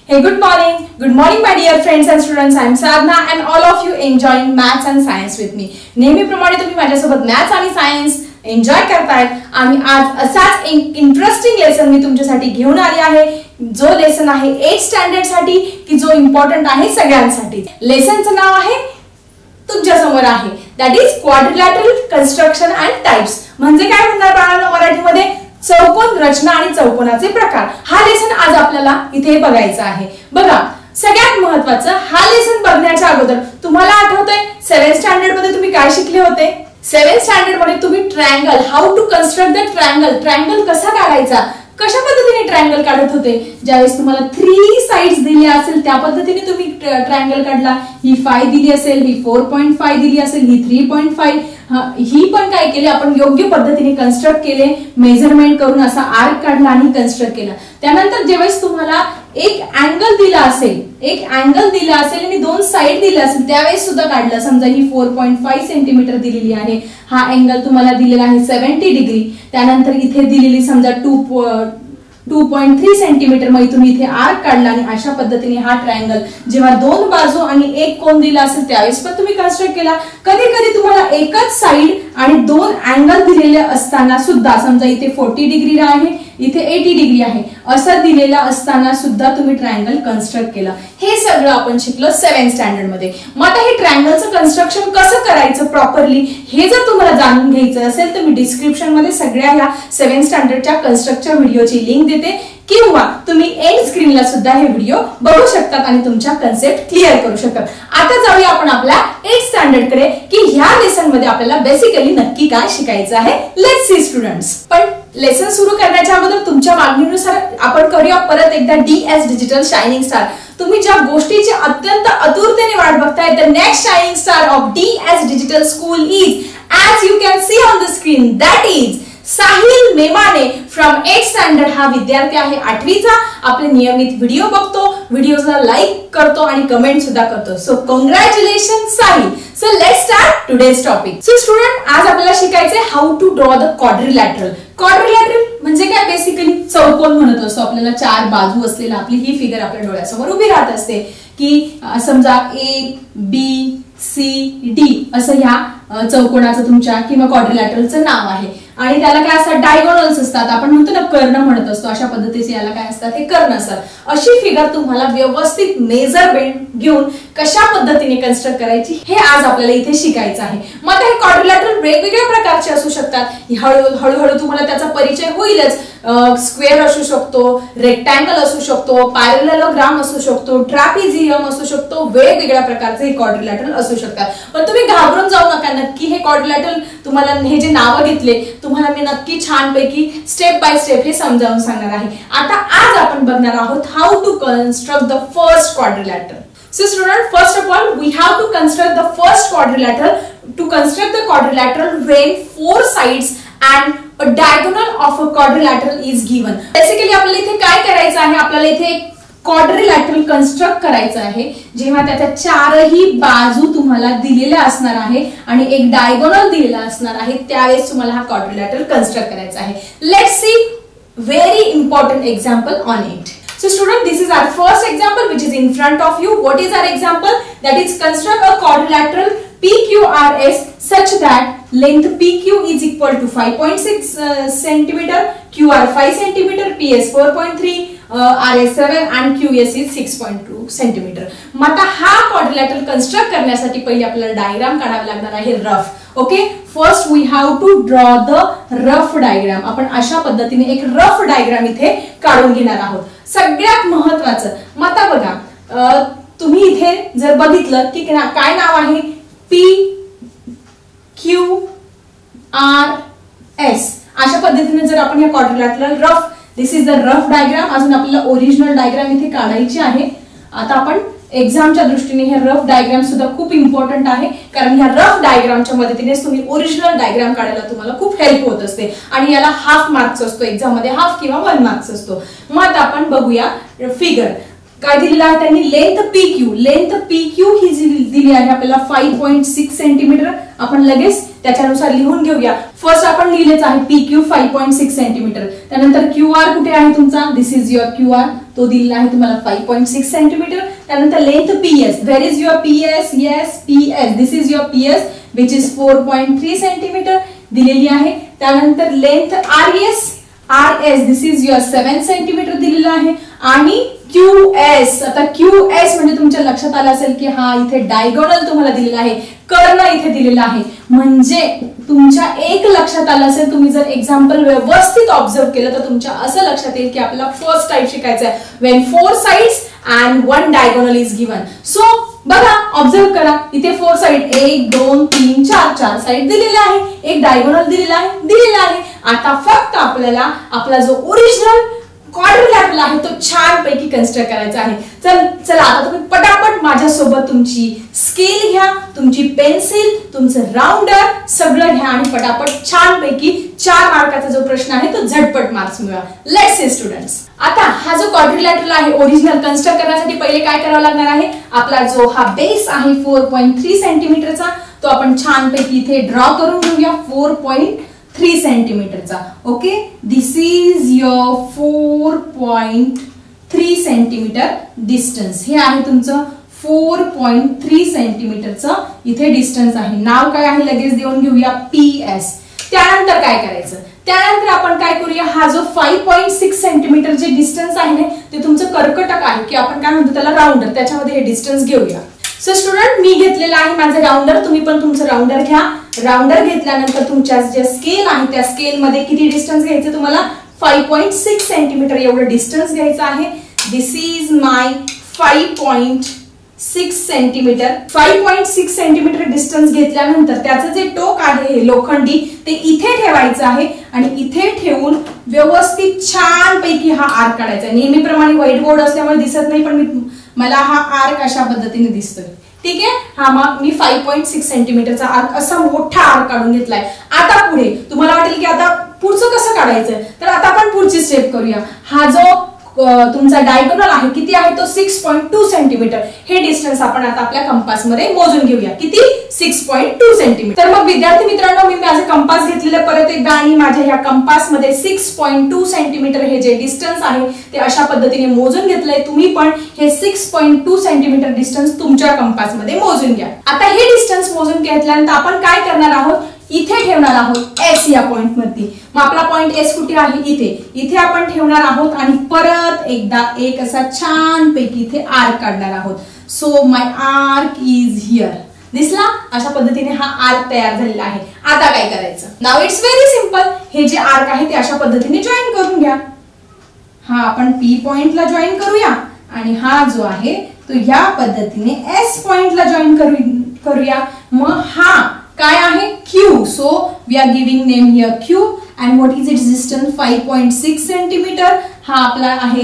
Hey, good morning my dear friends and students. I am Sadhna and all of you enjoying maths and science with me. नेहमीप्रमाणे तुम्ही माझ्यासोबत maths आणि science enjoy करतायत आणि आज असाच एक इंटरेस्टिंग लेसन मी तुमच्यासाठी घेऊन आली आहे जो लेसन आहे 8th स्टँडर्ड साठी की जो इम्पॉर्टंट आहे सगळ्यांसाठी. लेसनचं नाव आहे तुमच्या समोर आहे that is quadrilateral construction and types. म्हणजे काय म्हणणार बाळांनो मराठीमध्ये चौकोन रचना आणि चौकोनाचे प्रकार. हा लेसन आज आपल्याला इथे बघायचा आहे. बघा सगळ्यात महत्त्वाचं हा लेसन बघण्याच्या अगोदर तुम्हाला आठवतंय 7th स्टँडर्ड मध्ये तुम्ही काय शिकले होते. 7th स्टँडर्ड मध्ये तुम्ही triangle how to construct the triangle कसा काढायचा कशा पद्धतीने ट्रायंगल काढत होते. ज्यावेळेस तुम्हाला 3 साइड्स दिल्या असेल त्या पद्धतीने तुम्ही ट्रायंगल काढला. ही 5 दिली असेल, ही 4.5 दिली असेल, ही 3.5. ही पण काय केले आपण योग्य पद्धतीने कन्स्ट्रक्ट केले, मेजरमेंट करून असा आर्क काढला आणि कन्स्ट्रक्ट केला. त्यानंतर ज्यावेळेस तुम्हाला एक अँगल दिला असेल आणि 2 साइड दिल्या असेल त्यावेळेस सुद्धा काढलं. समजा ही 4.5 सेंटीमीटर दिलेली आहे, हा अँगल तुम्हाला दिलेला आहे 70 डिग्री. त्यानंतर इथे दिलेली समजा 2.3 सेंटीमीटर मध्ये तुम्ही इथे आर्क काढला आणि अशा पद्धतीने हा ट्रायंगल जेव्हा 2 बाजू आणि एक कोन दिला असेल त्यावेळेस पण तुम्ही कन्स्ट्रक्ट केला. कधी कधी तुम्हाला एकच साइड आणि 2 अँगल दिलेले असताना सुद्धा समजा इथे 40 डिग्री आहे, इथे 80 डिग्री आहे, असं दिलेला असताना सुद्धा तुम्ही ट्रायंगल कन्स्ट्रक्ट केला. हे सगळं आपण शिकलो 7th स्टँडर्ड मध्ये. मग आता हे ट्रायंगलचं कन्स्ट्रक्शन कसं करायचं प्रॉपरली हे जर तुम्हाला जाणून घ्यायचं असेल तर मी डिस्क्रिप्शन मध्ये सगळ्या ह्या 7th स्टँडर्डच्या कन्स्ट्रक्टच्या व्हिडिओची लिंक देते किंवा तुम्ही एंड स्क्रीनला सुद्धा हे व्हिडिओ बघू शकतात आणि तुमच्या कन्सेप्ट क्लिअर करू शकतात. आता जाऊया आपण आपल्या 8th स्टँडर्ड कडे की ह्या लेसन मध्ये आपल्याला बेसिकली नक्की काय शिकायचं आहे. Let's see students. पण लेसन सुरू करण्याच्या अगोदर तुमच्या मागणीनुसार आपण करूया परत एकदा DS डिजिटल शायनिंग स्टार. तुम्ही ज्या गोष्टीची अत्यंत आतुरतेने वाट बघताय the next shining star of DS digital school is as you can see on the screen that is Sahil मेमाने from 8th standard. हा विद्यार्थी आहे 8वीचा. आपले नियमित व्हिडिओ बघतो, व्हिडिओला लाईक करतो आणि कमेंट सुद्धा करतो. So congratulation Sahil. So let's start today's topic. So student आज आपल्याला शिकायचे how to draw the quadrilateral. Quadrilateral म्हणजे काय बेसिकली चौकोन म्हणत असतो. आपल्याला 4 बाजू असलेला आपली ही फिगर आपल्या डोळ्यासमोर उभी राहत असते की समजा ABCD असं ह्या चौकोनाचं तुमच्या किंवा क्वाड्रिलॅटरलचं नाव आहे आणि त्याला काय असतात डायगोनल्स असतात. आपण म्हणतो ना कर्ण म्हणत असतो, अशा पद्धतीचे याला काय असतात हे कर्ण असतात. अशी फिगर तुम्हाला व्यवस्थित मेजरमेंट घेऊन कशा पद्धतीने कन्स्ट्रक्ट करायची हे आज आपल्याला इथे शिकायचं आहे. मग आता हे क्वाड्रिलॅटरल वेगवेगळ्या प्रकारचे असू शकतात. हळूहळू तुम्हाला त्याचा परिचय होईलच. स्क्वेअर असू शकतो, रेक्टँगल असू शकतो, पॅरलेलोग्राम असू शकतो, ट्रॅपिझियम असू शकतो, वेगवेगळ्या प्रकारचे हे क्वाड्रिलॅटरल असू शकतात. पण तुम्ही घाबरून जाऊ नका. नक्की हे क्वाड्रिलॅटरल तुम्हाला हे जे नावं घेतले तुम्हाला मी नक्की छानपैकी स्टेप बाय स्टेप हे समजावून सांगणार आहे. आता आज आपण बघणार आहोत how to construct the first quadrilateral. So student, first of all we have to construct the first quadrilateral. To construct the quadrilateral when 4 sides and a diagonal of a quadrilateral is given. Basically आपल्याला इथे काय करायचं आहे, आपल्याला इथे एक quadrilateral construct करायचं आहे जेव्हा त्याच्या 4ही बाजू तुम्हाला दिलेल्या असणार आहे आणि एक डायगोनल दिलेला असणार आहे त्यावेळेस तुम्हाला हा क्वाड्रिलॅटरल कन्स्ट्रक्ट करायचा आहे. Let's see very important example on it. So student, this is our first example which is in front of you. What is our example? That is construct a quadrilateral PQRS such that length PQ is equal to 5.6 cm, QR 5 cm, PS 4.3, RS 7 and QS is 6.2 cm. मग आता हा quadrilateral construct करण्यासाठी पहिले आपल्याला diagram काढावा लागणार आहे rough. Okay, first we have to draw the rough diagram. आपण अशा पद्धतीने एक रफ डायग्राम इथे काढून घेणार आहोत. सगळ्यात महत्वाचं मग आता बघा तुम्ही इथे जर बघितलं की काय नाव आहे PQRS. अशा पद्धतीने जर आपण या quadrilateral rough this is the rough diagram. अजून आपल्याला ओरिजिनल डायग्राम इथे काढायची आहे. आता आपण एक्झामच्या दृष्टीने हे रफ डायग्राम सुद्धा खूप इम्पॉर्टंट आहे कारण ह्या रफ डायग्रामच्या मदतीनेच तुम्ही ओरिजिनल डायग्राम काढायला तुम्हाला खूप हेल्प होत असते आणि याला हाफ मार्क्स असतो एक्झाम मध्ये, हाफ किंवा 1 मार्क्स असतो. मग आता आपण बघूया फिगर. काय दिलेलं आहे त्यांनी लेंथ PQ ही दिली आहे आपल्याला 5.6 सेंटीमीटर. आपण लगेच त्याच्यानुसार लिहून घेऊया. फर्स्ट आपण लिहिलेच आहे PQ 5.6 सेंटीमीटर. त्यानंतर QR कुठे आहे तुमचा, दिस इज युअर QR, तो दिलेला आहे तुम्हाला 5.6 सेंटीमीटर. त्यानंतर length PS, where is your PS, yes PS, this is your PS which is 4.3 centimetre दिलेली आहे. त्यानंतर length RS, this is your 7 centimetre दिलेला आहे. आणि QS, आता QS म्हणजे तुमच्या लक्षात आलं असेल की हा इथे डायगोनल तुम्हाला दिलेला आहे, कर्ण इथे दिलेला आहे. म्हणजे तुमच्या एक लक्षात आलं असेल, तुम्ही जर एक्झाम्पल व्यवस्थित ऑब्झर्व केलं तर तुमच्या असं लक्षात येईल की आपल्याला फर्स्ट टाइप शिकायचं आहे, when 4 sides and 1 diagonal is given. So बघा, ऑब्झर्व करा, इथे 4 साइड 1 2 3 4 साइड दिलेले आहे, एक डायगोनल दिलेला आहे. आता फक्त आपल्याला आपला जो ओरिजिनल क्वाड्रिलॅटरल आहे तो छान पैकी कन्स्ट्रक्ट करायचा आहे. चला आता तुम्ही पटापट माझ्यासोबत तुमची स्केल घ्या, तुमची पेन्सिल, तुमचं राउंडर सगळं घ्या आणि पटापट छान पैकी 4 मार्काचा जो प्रश्न आहे तो झटपट मार्क्स मिळवा. लेट्स सी स्टुडंट्स, आता हा जो क्वाड्रिलॅटरल आहे ओरिजिनल कन्स्ट्रक्ट करण्यासाठी पहिले काय करावं लागणार आहे, आपला जो हा बेस आहे 4.3 सेंटीमीटरचा तो आपण छान पैकी इथे ड्रॉ करून घेऊया 4.3 सेंटीमीटरचा. Okay, this is your 4.3 centimetre distance. हे आहे तुमचं 4.3 सेंटीमीटरचं इथे डिस्टन्स आहे. नाव काय आहे लगेच देऊन घेऊया, PS. त्यानंतर काय करायचं, त्यानंतर आपण काय करूया, हा जो 5.6 सेंटीमीटर जे डिस्टन्स आहे ना ते तुमचं कर्कटक आहे की आपण काय म्हणतो त्याला राउंडर, त्याच्यामध्ये हे डिस्टन्स घेऊया. सो स्टुडंट, मी घेतलेला आहे माझं राउंडर, तुम्ही पण तुमचं राउंडर घ्या. राउंडर घेतल्यानंतर तुमच्या जे स्केल आहे त्या स्केल मध्ये किती डिस्टन्स घ्यायचं तुम्हाला, 5.6 सेंटीमीटर एवढं डिस्टन्स घ्यायचं आहे. This is my 5.6 centimetre. 5.6 centimetre distance घेतल्यानंतर त्याचं जे टोक आहे हे लोखंडी ते इथे ठेवायचं आहे आणि इथे ठेवून व्यवस्थित छान पैकी हा आर्क काढायचा. नेहमीप्रमाणे व्हाईट बोर्ड असल्यामुळे दिसत नाही, पण मला हा आर्क अशा पद्धतीने दिसतोय. ठीक आहे, हा मग मी 5.6 सेंटीमीटरचा आर्क असा मोठा आर्क काढून घेतलाय. आता पुढे तुम्हाला वाटेल की आता पुढचं कसं काढायचं, तर आता आपण पुढची स्टेप करूया. हा जो तुमचा डायगोनल आहे किती आहे तो 6.2 सेंटीमीटर. हे डिस्टन्स आपण आता आपल्या कंपास मध्ये मोजून घेऊया, किती 6.2 सेंटीमीटर. तर मग विद्यार्थी मित्रांनो, मी माझे कंपास घेतलेले परत एकदा आणि माझ्या ह्या कंपास मध्ये 6.2 सेंटीमीटर हे जे डिस्टन्स आहे ते अशा पद्धतीने मोजून घेतलंय. तुम्ही पण हे 6.2 सेंटीमीटर डिस्टन्स तुमच्या कंपास मध्ये मोजून घ्या. आता हे डिस्टन्स मोजून घेतल्यानंतर आपण काय करणार आहोत, इथे ठेवणार आहोत S या पॉइंट मध्ये. मग आपला पॉइंट S कुठे आहे, इथे आपण ठेवणार आहोत आणि परत एकदा एक असा छान पैकी इथे आर्क काढणार आहोत. So my arc is here. दिसला, अशा पद्धतीने हा आर्क तयार झालेला आहे. आता काय करायचं, नाउ इट्स व्हेरी सिंपल. हे जे आर्क आहे ते अशा पद्धतीने जॉईन करून घ्या. हा आपण P पॉइंटला जॉईन करूया आणि हा जो आहे तो या पद्धतीने S पॉइंटला जॉईन करूया. मग हा काय आहे Q. So we are giving name here Q and what is its distance 5.6 centimetre. हा आपला आहे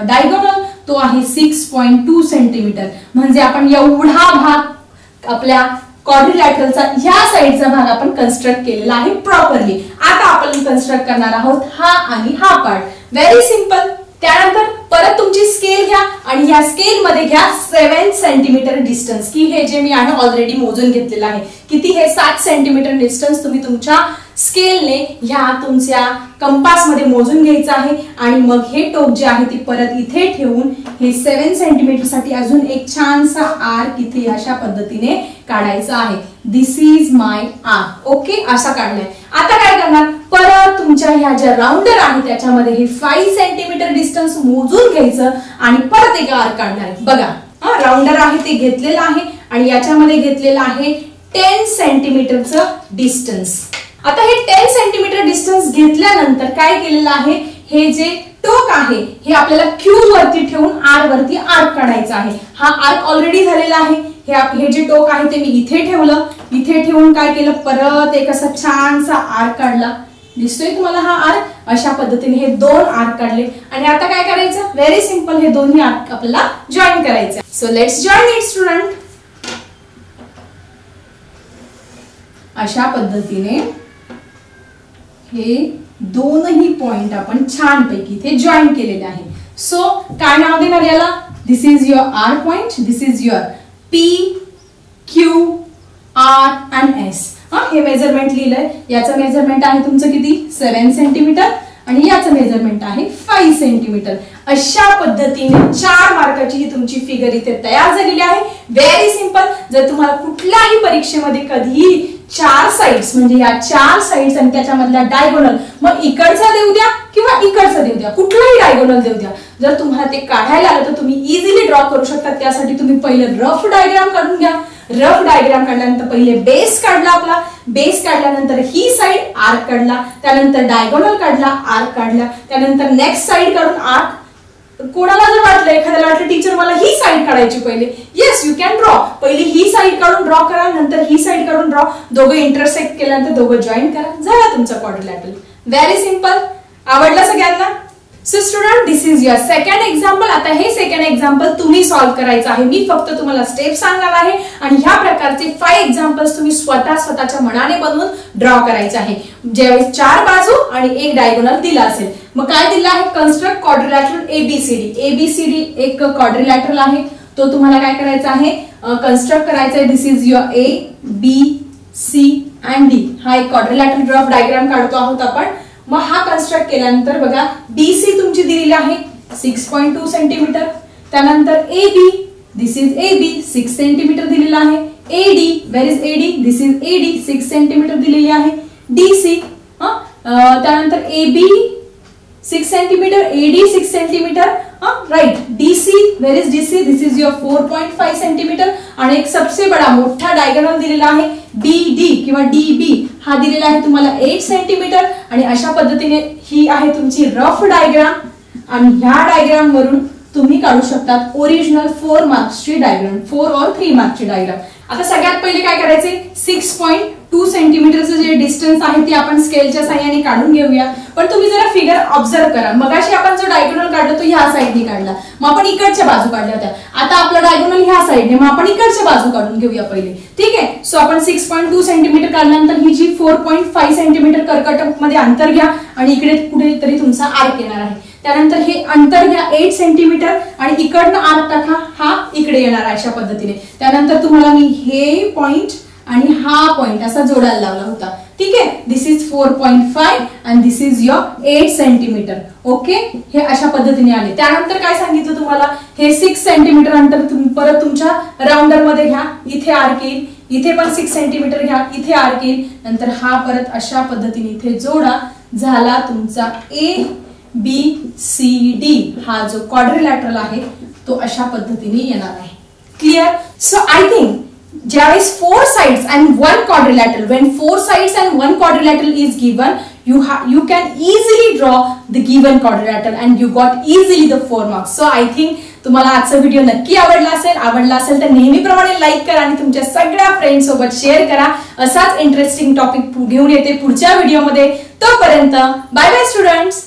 डायगोनल, तो आहे 6.2 सेंटीमीटर. म्हणजे आपण एवढा भाग आपल्या क्वाड्रिलॅटरलचा ह्या साइडचा भाग आपण कन्स्ट्रक्ट केलेला आहे प्रॉपरली. आता आपण कन्स्ट्रक्ट करणार आहोत हा आणि हा पार्ट. Very simple. त्यानंतर परत तुमची स्केल घ्या आणि या स्केल मध्ये घ्या 7 सेंटीमीटर डिस्टन्स, की हे जे मी आहे ऑलरेडी मोजून घेतलेलं आहे. किती, हे 7 सेंटीमीटर डिस्टन्स तुम्ही तुमच्या स्केलने ह्या तुमच्या कंपास मध्ये मोजून घ्यायचं आहे. आणि मग हे टोक जे आहे ते परत इथे ठेवून हे 7 सेंटीमीटर साठी अजून एक छानसा आर्क इथे अशा पद्धतीने काढायचा आहे. This is my arc. Okay, असा काढलाय. आता काय करणार, परत तुमच्या ह्या ज्या राउंडर आहे त्याच्यामध्ये हे 5 सेंटीमीटर डिस्टन्स मोजून घ्यायचं आणि परत एक आर्क काढणार. बघा, राउंडर आहे ते घेतलेलं आहे आणि याच्यामध्ये घेतलेलं आहे 10 सेंटीमीटरचं डिस्टन्स. आता हे 10 सेंटीमीटर डिस्टन्स घेतल्यानंतर काय केलेलं आहे, हे जे टोक आहे हे आपल्याला Q वरती ठेवून R वरती आर्क काढायचा आहे. हा आर्क ऑलरेडी झालेला आहे. हे जे टोक आहे ते मी इथे ठेवलं. इथे ठेवून काय केलं, परत एक असा छानसा आर्क काढला. दिसतोय तुम्हाला हा आर्क, अशा पद्धतीने हे 2 आर्क काढले. आणि आता काय करायचं, व्हेरी सिंपल, हे दोन्ही आर्क आपल्याला जॉईन करायचे. So let's join it student. अशा पद्धतीने हे दोनही पॉइंट आपण छान पैकी इथे जॉईन केलेले आहे. सो काय नाव देणार याला, this is your R point, this is your P, Q, R and S. हे मेजरमेंट लिहिलंय. याचं मेजरमेंट आहे तुमचं किती 7 सेंटीमीटर आणि याचं मेजरमेंट आहे 5 सेंटीमीटर. अशा पद्धतीने 4 मार्काची ही तुमची फिगर इथे तयार झालेली आहे. Very simple. जर तुम्हाला कुठल्याही परीक्षेमध्ये कधीही 4 साइड्स म्हणजे या 4 साइड्स आणि त्याच्यामधला डायगोनल, मग इकडचा देऊ द्या किंवा इकडचा देऊ द्या, कुठलाही डायगोनल देऊ द्या, जर तुम्हाला ते काढायला आलं तर तुम्ही इझिली ड्रॉ करू शकता. त्यासाठी तुम्ही पहिले रफ डायग्राम काढून घ्या. रफ डायग्राम काढल्यानंतर पहिले बेस काढला आपला. बेस काढल्यानंतर ही साइड आर्क काढला, त्यानंतर डायगोनल काढला, आर्क काढला, त्यानंतर नेक्स्ट साइड काढून आर्क. कोणाला जर वाटलं, एखाद्याला वाटलं टीचर मला ही साइड काढायची पहिले, येस यू कॅन ड्रॉ. पहिली ही साइड काढून ड्रॉ करा, नंतर ही साइड काढून ड्रॉ. दोघं इंटरसेक्ट केल्यानंतर दोघं जॉईन करा, झाला तुमचा क्वाड्रिलॅटरल. Very simple. आवडला सगळ्यांना? So student, this is your second example. आता हे सेकंड एक्झाम्पल तुम्ही सॉल्व्ह करायचं आहे. मी फक्त तुम्हाला स्टेप सांगणार आहे आणि ह्या प्रकारचे 5 एक्झाम्पल्स तुम्ही स्वतःच्या मनाने बनवून ड्रॉ करायचे आहे. ज्यावेळेस 4 बाजू आणि 1 डायगोनल दिला असेल, मग काय दिला आहे? Construct quadrilateral ABCD. एबीसीडी एक क्वाड्रिलॅटरल आहे, तो तुम्हाला काय करायचा आहे? कन्स्ट्रक्ट करायचा आहे. This is your A, B, C and D. हा एक क्वाड्रिलॅटरल रफ डायग्राम काढतो आहोत आपण. मग हा कन्स्ट्रक्ट केल्यानंतर बघा, बीसी तुमची दिलेली आहे 6.2 सेंटीमीटर. त्यानंतर A B, this is a B 6 centimetre दिलेला आहे. AD, where is AD? This is AD 6 centimetre दिलेली आहे. डीसी, त्यानंतर A B 6 centimetre, AD 6 centimetre, right. DC, where is DC? This is your 4.5 centimetre. आणि एक सबसे बडा मोठा डायगोनल दिलेला आहे बीडी किंवा डीबी. हा दिलेला आहे तुम्हाला 8 सेंटीमीटर. आणि अशा पद्धतीने ही आहे तुमची रफ डायग्राम. आणि ह्या डायग्राम वरून तुम्ही काढू शकतात ओरिजिनल 4 मार्क्सची डायग्राम, 4 और 3 मार्क्सची डायग्राम. आता सगळ्यात पहिले काय करायचे? 6.2 सेंटीमीटरचं जे डिस्टन्स आहे ते आपण स्केलच्या साहाय्याने काढून घेऊया. पण तुम्ही जरा फिगर ऑब्झर्व करा. मगाशी आपण जो डायगोनल काढला तो ह्या साइडने काढला, मग आपण इकडच्या बाजू काढल्या होत्या. आता आपला डायगोनल ह्या साइडने, मग आपण इकडच्या बाजू काढून घेऊया पहिले. ठीक आहे. सो आपण 6.2 सेंटीमीटर काढल्यानंतर ही जी 4.5 सेंटीमीटर कर्कट मध्ये अंतर घ्या आणि इकडे कुठेतरी तुमचा आर्क येणार आहे. त्यानंतर हे अंतर घ्या 8 सेंटीमीटर आणि इकडनं आर्क टाका, हा इकडे येणार आहे अशा पद्धतीने. त्यानंतर तुम्हाला मी हे पॉइंट आणि हा पॉइंट असा जोडायला लावला होता. ठीक आहे. This is 4.5 and this is your 8 centimetre. Okay. हे अशा पद्धतीने आले. त्यानंतर काय सांगितलं तुम्हाला? हे 6 सेंटीमीटर अंतर तुम्ही परत तुमच्या राउंडर मध्ये घ्या. इथे आर्क येईल, इथे पण 6 सेंटीमीटर घ्या, इथे आर्क येईल. नंतर हा परत अशा पद्धतीने इथे जोडा. झाला तुमचा ए बी सी डी. हा जो क्वाड्रिलॅटरल आहे तो अशा पद्धतीने येणार आहे. क्लिअर? सो आय थिंक ज्यावेळेस 4 sides and 1 quadrilateral, when 4 sides and 1 quadrilateral is given, you can easily draw the given quadrilateral and you got easily the 4 marks. So I think तुम्हाला आजचा व्हिडिओ नक्की आवडला असेल तर नेहमीप्रमाणे लाईक करा आणि तुमच्या सगळ्या फ्रेंड्स सोबत शेअर करा. असाच इंटरेस्टिंग टॉपिक घेऊन येते पुढच्या व्हिडिओमध्ये. तोपर्यंत बाय बाय स्टुडंट्स.